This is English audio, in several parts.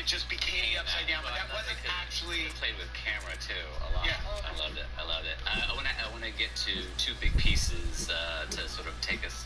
it just became upside down, but that wasn't actually... Played with camera, too, a lot. Yeah. I loved it. I want to get to two big pieces to sort of take us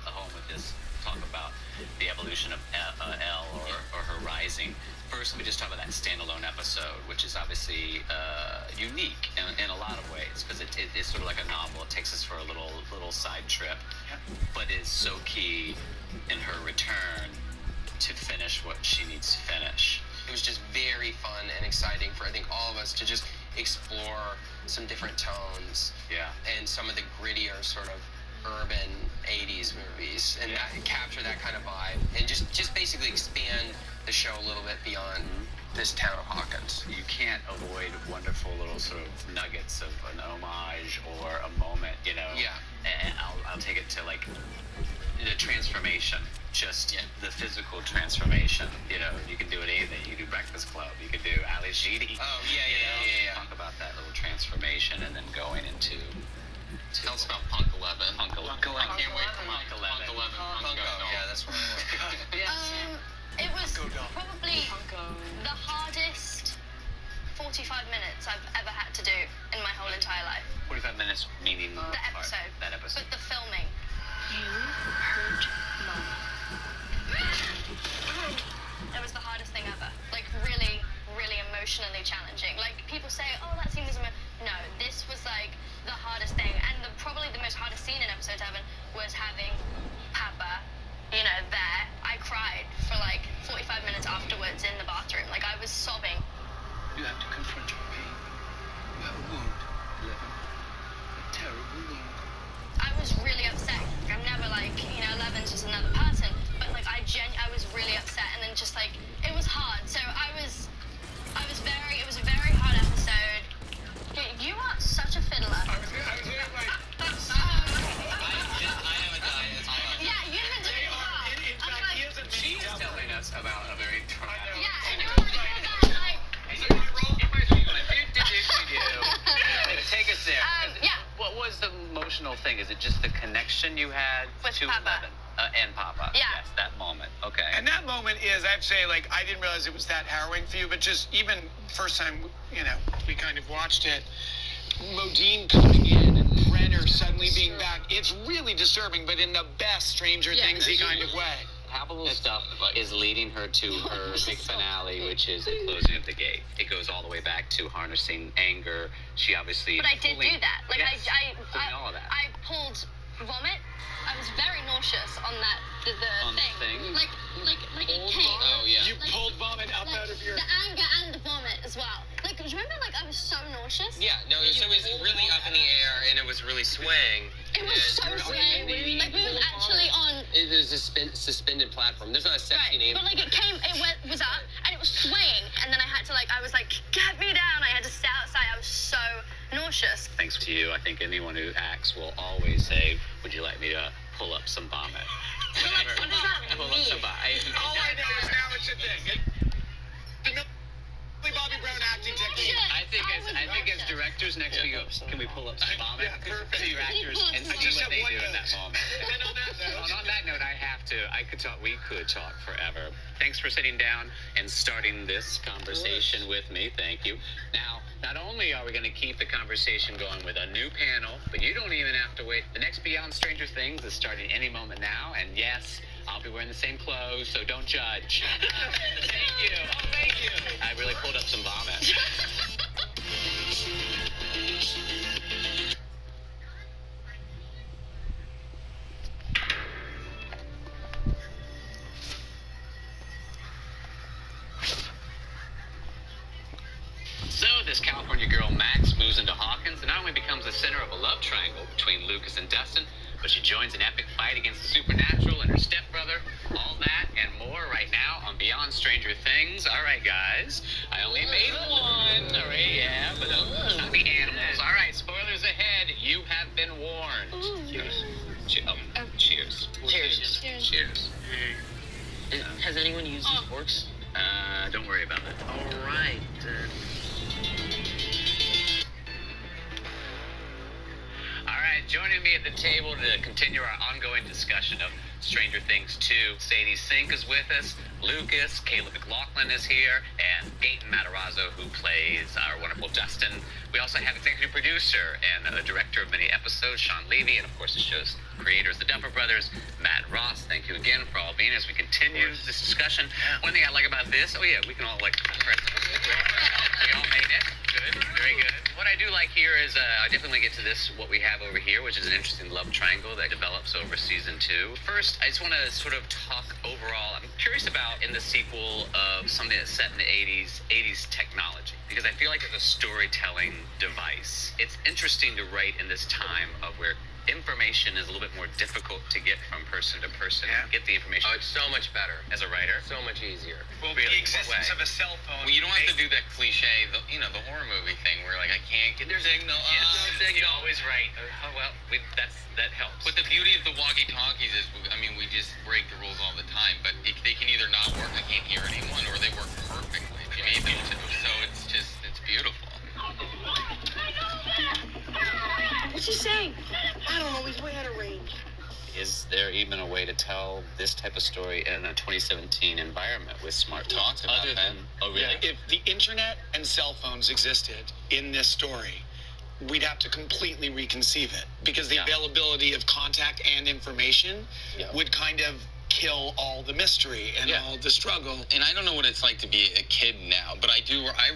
home with this talk about the evolution of Elle or her rising. First, we just talk about that standalone episode, which is obviously unique in a lot of ways, because it's sort of like a novel. It takes us for a little side trip, but is so key in her return to finish what she needs to finish. It was just very fun and exciting for, I think, all of us to just explore some different tones. Yeah. And some of the grittier sort of urban 80s movies and capture that kind of vibe and just basically expand the show a little bit beyond this town of Hawkins. You can't avoid wonderful little sort of nuggets of an homage or a moment, you know. Yeah. And I'll take it to like the transformation, just the physical transformation. You know, you can do it anything. You can do Breakfast Club. You can do Ali Sheedy. Oh yeah. Talk about that little transformation and then going into. Tell us about Punk 11. Punk 11. I can't wait for Punk 11. Punko. Yeah, that's what I want. It was probably the hardest 45 minutes I've ever had to do in my whole entire life. 45 minutes meaning The episode. That episode. But the filming. You hurt Mom. It was the hardest thing ever. Like really, really emotionally challenging. Like people say, oh, that scene was no, this was like the hardest thing. And probably the most hardest scene in episode 7 was having Papa, you know, there. I cried for like 45 minutes afterwards in the bathroom. Like I was sobbing. You have to confront your pain. You have a wound, Eleven. A terrible wound. I was really upset. I'm never like, you know, Eleven's just another person. But like I was really upset, and then just like it was hard. So it was a very hard episode. You are such a fiddler. I was doing like... I have a diet. Yeah, you've been doing it well. In fact, he is a She's telling us about a very traumatic. Yeah, and you're like, Take us there. yeah. What was the emotional thing? Is it just the connection you had With to Papa. 11? And Papa. Yeah. Yes, that moment. Okay. And that moment is, I'd say, like, I didn't realize it was that harrowing for you, but just even first time, you know, we kind of watched it, Modine coming in and Brenner suddenly being back, it's really disturbing, but in the best Stranger Thingsy kind of way. Palpable stuff is leading her to her big finale, which is the closing of the gate. It goes all the way back to harnessing anger. She obviously. But I did do that. Like Yes, doing all of that. I pulled vomit. I was very nauseous on that the On the thing. thing? Like it came. Oh, yeah. You pulled vomit up out of your... The anger and the vomit as well. Like, do you remember? Like I was so nauseous. Yeah, no, so it was really up in the air and it was really swaying. It was so swaying. Like we was actually on. It was a suspended platform. There's not a sexy name. But like it was up and it was swaying, and then I was like, get me down. I had to stay outside. I was so nauseous. Thanks to you, I think anyone who acts will always say, "Would you like me to pull up some vomit?" But like, what does that Pull up mean? some vomit. All I know is now it's a thing. Bobby Brown acting technique. I think as directors next week, can we pull up some vomit? Yeah, perfect. To your actors and I see just what have they one do in that note. moment. And then on that note... On that note, we could talk forever. Thanks for sitting down and starting this conversation with me. Thank you. Now, not only are we going to keep the conversation going with a new panel, but you don't even have to wait. The next Beyond Stranger Things is starting any moment now, and yes, I'll be wearing the same clothes, so don't judge. Thank you. Oh, thank you. I really pulled up some vomit. So this California girl, Max, moves into Hawkins and not only becomes the center of a love triangle between Lucas and Dustin, but she joins an epic fight against the supernatural and her stepbrother. All that and more right now on Beyond Stranger Things. All right, guys. I only made one. All right, yeah, but not the animals. All right, spoilers ahead. You have been warned. Cheers. Cheers. Cheers. Cheers. Has anyone used these forks? Don't worry about it. All right. All right, joining me at the table to continue our ongoing discussion of Stranger Things 2. Sadie Sink is with us. Lucas, Caleb McLaughlin is here, and Gaten Matarazzo, who plays our wonderful Dustin. We also have executive producer and director of many episodes, Sean Levy, and of course the show's creators, the Duffer Brothers, Matt Ross. Thank you again for all being here as we continue this discussion. One thing I like about this, we can all we all made it. Good, very good. What I do like here is I definitely get to this, what we have over here, which is an interesting love triangle that develops over season 2. First, I just want to sort of talk overall. I'm curious about in the sequel of something that's set in the 80s technology, because I feel like as a storytelling device, it's interesting to write in this time of where information is a little bit more difficult to get from person to person. Get the information. Oh, it's so much better as a writer. So much easier. Well, really, the existence of a cell phone. Well, you don't have to do that cliche, the horror movie thing where like I can't get the signal. You're always right. That helps. But the beauty of the walkie-talkies is, we just break the rules all the time. But they can either not work, I can't hear anyone, or they work perfectly. They made them to. So it's beautiful. What's he saying? I don't know. He's way out of range. Is there even a way to tell this type of story in a 2017 environment with smartphones? Other than If the internet and cell phones existed in this story, we'd have to completely reconceive it, because the availability of contact and information would kind of kill all the mystery and all the struggle. And I don't know what it's like to be a kid now, but I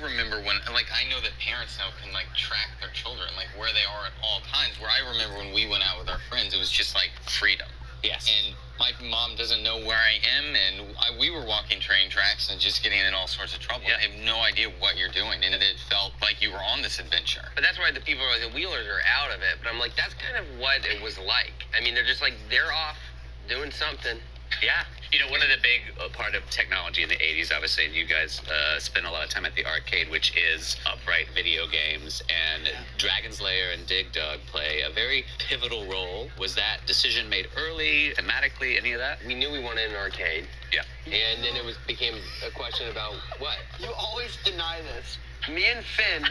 remember when, I know that parents now can, track their children, where they are at all times, where I remember when we went out with our friends, it was just, freedom. Yes. And my mom doesn't know where I am, and we were walking train tracks and just getting in all sorts of trouble. Yeah. I have no idea what you're doing, and it felt like you were on this adventure. But that's why the people are the Wheelers are out of it. But I'm like, that's kind of what it was like. They're just they're off doing something. Yeah. One of the big part of technology in the 80s, obviously, you guys spend a lot of time at the arcade, which is upright video games, and Dragon's Lair and Dig Dug play a very pivotal role. Was that decision made early, thematically, any of that? We knew we wanted an arcade. Yeah. And then it became a question about what? You always deny this. Me and Finn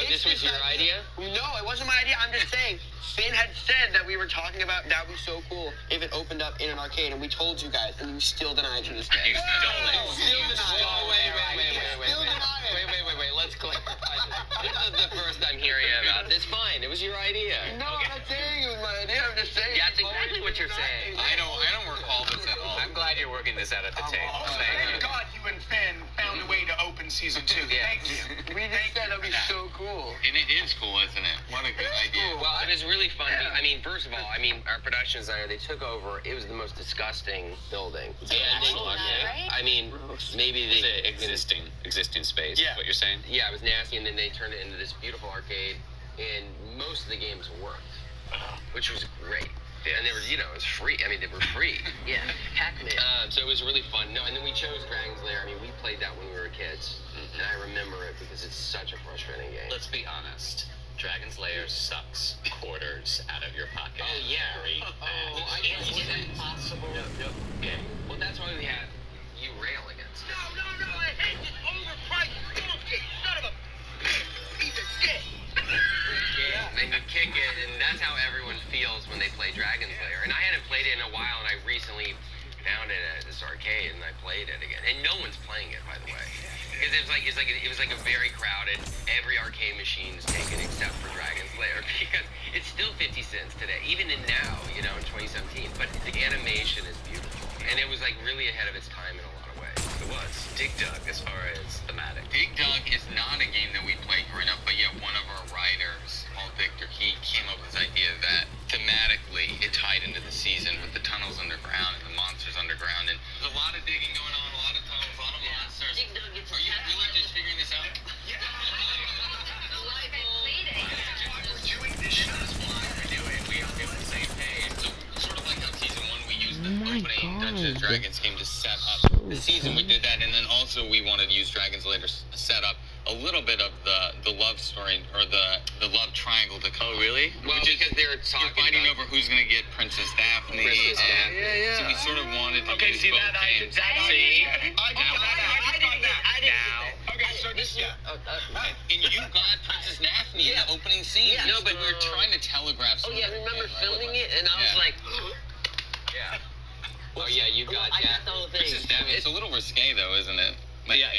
this was your idea? No, it wasn't my idea. I'm just saying, Finn had said that we were talking about that would be so cool if it opened up in an arcade, and we told you guys, and you still deny it to this day. You stole it. Still deny it. Wait. Let's clarify this. This is the first I'm hearing about this. Fine, it was your idea. No, I'm not saying it was my idea. I'm just saying. Yeah, that's exactly what you're saying. I don't recall this at all. I'm glad you're working this out at the table. Thank God you and Finn found a way to open season 2. Thank you. We just said that would be so cool. And it is cool, isn't it? What a good idea. Well, it was really fun. First of all, our production designer, they took over. It was the most disgusting building. Maybe The existing space, is what you're saying? Yeah, it was nasty, and then they turned it into this beautiful arcade, and most of the games worked, which was great. Yeah. And they were, it was free. They were free. Yeah, Pac-Man. So it was really fun. No, and then we chose Dragon's Lair. We played that when we were kids, and I remember it because it's such a frustrating game. Let's be honest. Dragon's Lair sucks quarters out of your pocket. Oh, yeah. Very bad. I guess it's impossible. No. Yeah. Well, that's why we had you rail against it. No, I hate this overpriced bullshit, son of a piece of shit. They could kick it, and that's how everyone feels when they play Dragon's Lair. And I hadn't played it in a while, and I recently found it at this arcade, and I played it again. And no one's playing it, by the way, because it was a very crowded. Every arcade machine's taken except for Dragon's Lair, because it's still 50 cents today, even in now, in 2017. But the animation is beautiful, and it was really ahead of its time in a lot of ways. It was. Dig Dug, as far as thematic. Dig Dug is not a game that we played growing up, but yet one of our writers, Paul Victor, he came up with this idea that thematically it tied into the season with the tunnels underground and the monsters underground, and there's a lot of digging going on, a lot of tunnels, a lot of monsters. Dig Dug gets Are you really just figuring this out? Yeah. We're doing this show. That's why we're doing it. We're on the same page. So sort of like how season 1 we used the opening Dungeons and Dragons game to set up the season. We did that, and then also we wanted to use Dragons Lair to set up a little bit of the love story or the love triangle to come. Oh, really? Well, because they were You're talking fighting about over who's going to get Princess Daphne. Princess Daphne. Yeah. So we sort of wanted to use See both that? games. Okay, so this, And you got Princess Daphne in the opening scene. Yeah. No, but we were trying to telegraph. Oh sort yeah, of remember what it filming was. it, and I was Yeah. like, Yeah. Oh yeah, you got I got the whole thing. Princess Dab, it's a little risque though, isn't it? Yes.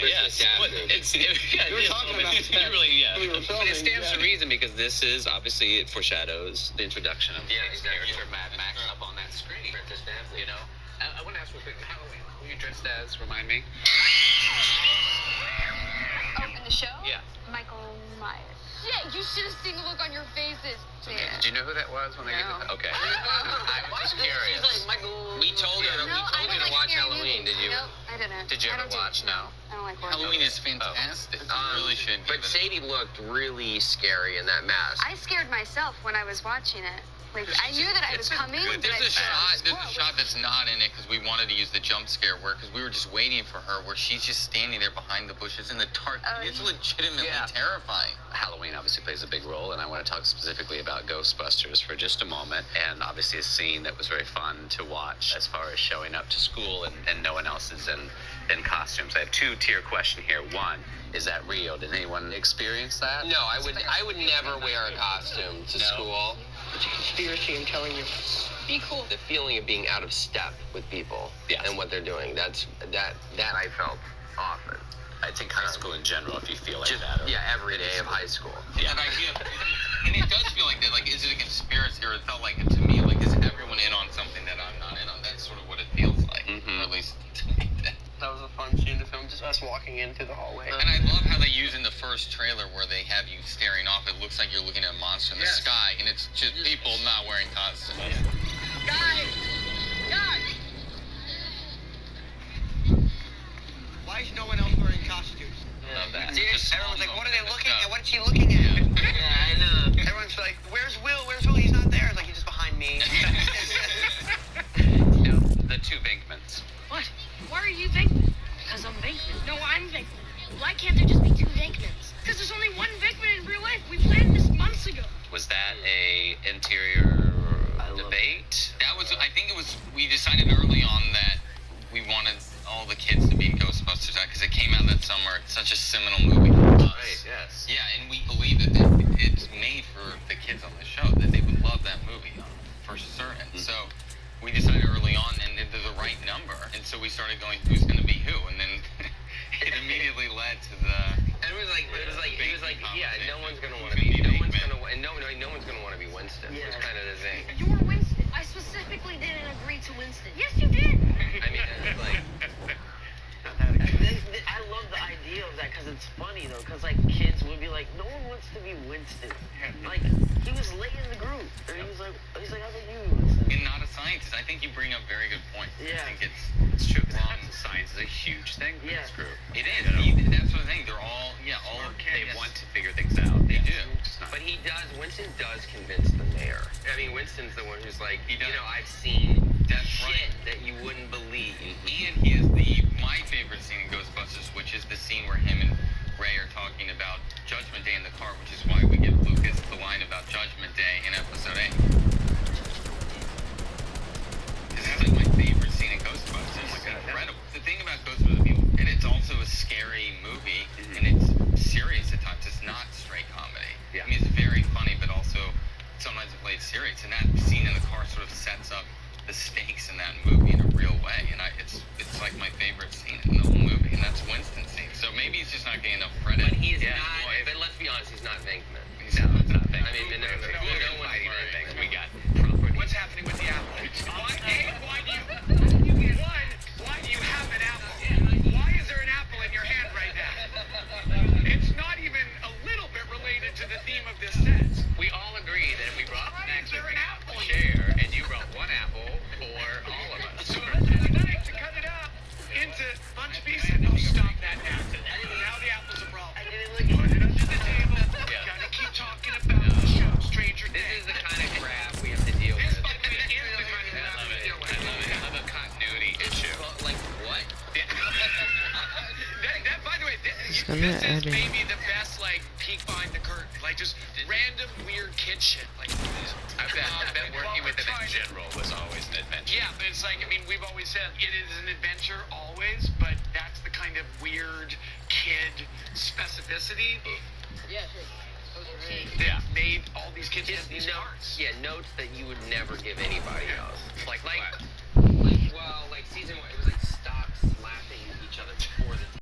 Well, We were talking about that. You really, We were But filming, it stands to yeah. reason because this is obviously it foreshadows the introduction of his exactly. character Mad Max up on that screen. Princess Dazzle. You know, I want to ask real quick, Halloween, who you dressed as? Remind me. Oh, in the show? Yeah. Michael Myers. Yeah, you should have seen the look on your faces. Okay. Did you know who that was when they No. gave it? Okay. I was curious. She's like, Michael. We told her. No, we I told don't you to like watch scary Halloween. movies. Did you? No, I didn't. Did you I ever don't watch? do- No. I don't like horror. Halloween is fantastic. You really should. But give it Sadie looked really scary in that mask. I scared myself when I was watching it. Like, I knew that I was coming, but There's I a shot. There's a Whoa, shot that's not in it because we wanted to use the jump scare because we were just waiting for her, where she's just standing there behind the bushes in the dark. Oh, It's yeah. legitimately Yeah. terrifying. Halloween obviously plays a big role, and I want to talk specifically about Ghostbusters for just a moment. And obviously a scene that was very fun to watch as far as showing up to school and no one else is in costumes. I have two-tier question here. One, is that real? Did anyone experience that? No, I would never wear a costume to No. school. It's a conspiracy, I'm telling you. Be cool. The feeling of being out of step with people Yes. and what they're doing. That I felt often. I think high school in general, if you feel like Just that. Or, every day of high school. Yeah. That idea, and it does feel like that. Like, is it a conspiracy, or it felt like to me, like, is everyone in on something that I'm not in on? That's sort of what it feels like, Mhm. or at least to me. That was a fun scene to film, just us walking in through the hallway. And I love how they use in the first trailer where they have you staring off. It looks like you're looking at a monster in the sky, and it's just people not wearing costumes. Guys! Why is no one else wearing costumes? Love that. See, Just everyone's like, small what are they moment. looking Let's at? go. What is she looking at? Yeah, I know. Everyone's like, where's Will? Where's Will? He's not there. It's like, he's just behind me. You know, the two Venkmans. What? Why are you Venkman? Because I'm Venkman. No, I'm Venkman. Why can't there just be two Venkmans? Because there's only one Venkman in real life. We planned this months ago. Was that a interior debate? That was, I think it was, we decided early on that we wanted all the kids to be in Ghostbusters because it came out that summer. It's such a seminal movie for us. Yes. Yeah, and we believe that it's made for the kids on the show, that they would love that movie for certain. Mhm. So we decided early on, and they're the right number. And so we started going, who's going to be who? And then it immediately led to the... And it was like, yeah, no one's gonna want to Who's be, gonna no be one's Venkman? gonna, and no one's gonna want to be Winston. Yeah. Was kind of the thing. You're Winston. I specifically didn't agree to Winston. Yes, you did. I mean, it's like, I love the idea of that because it's funny though, because like kids would be like, no one wants to be Winston. Like he was late in the group, and he's like, how about you, Winston? And not a scientist. I think you bring up very good points. Yeah. I think It's true. Science is a huge thing for Yeah. this group. it is. You know? That's what I think. They're all, all They yes. want to figure things out. They do. but Winston does convince the mayor. I mean, Winston's the one who's like, He does. I've seen That's shit right. that you wouldn't believe. And he is my favorite scene in Ghostbusters, which is the scene where him and Ray are talking about Judgment Day in the car, which is why we give Lucas the line about Judgment Day in episode 8. This is like my favorite scene in Ghostbusters. It's incredible. The thing about Ghostbusters, and it's also a scary movie, and it's serious at times. It's not straight comedy. Yeah. I mean, it's very funny, but also sometimes it plays serious. And that scene in the car sort of sets up the stakes in that movie in a real way, and it's like my favorite scene in the whole movie, and that's Winston's scene. So maybe he's just not getting enough credit. But he's Yeah. not. But let's be honest, he's not Venkman. No, it's not I mean, no one's fighting worried. anything. We got property. What's happening with the apple? Why do you have an apple? Why is there an apple in your hand right now? It's not even a little bit related to the theme of this set. We all agree that we brought Why an is there an apple share, and you brought one apple for all of us. So tonight, to cut it up into bunch pieces. No, stop that now. Now the apple's a problem. Put it under the table. Yeah. Gotta keep talking about the show, Stranger This Things. is the kind of crap we have to deal This, with. by the way, is the kind of I crap love we it. deal with. I love a continuity issue. Well, like what? That, by the way, this gonna is edit. maybe the best, like, peek behind the curtain. Like, just random weird kid shit. Like, I bet working with them in general was always an adventure. yeah, but it's like, I mean, we've always said it is an adventure always, but that's the kind of weird kid specificity that made all these kids have these Notes. parts. Yeah, notes that you would never give anybody else. Like Like, what? well, well, like season one, it was like stop slapping each other.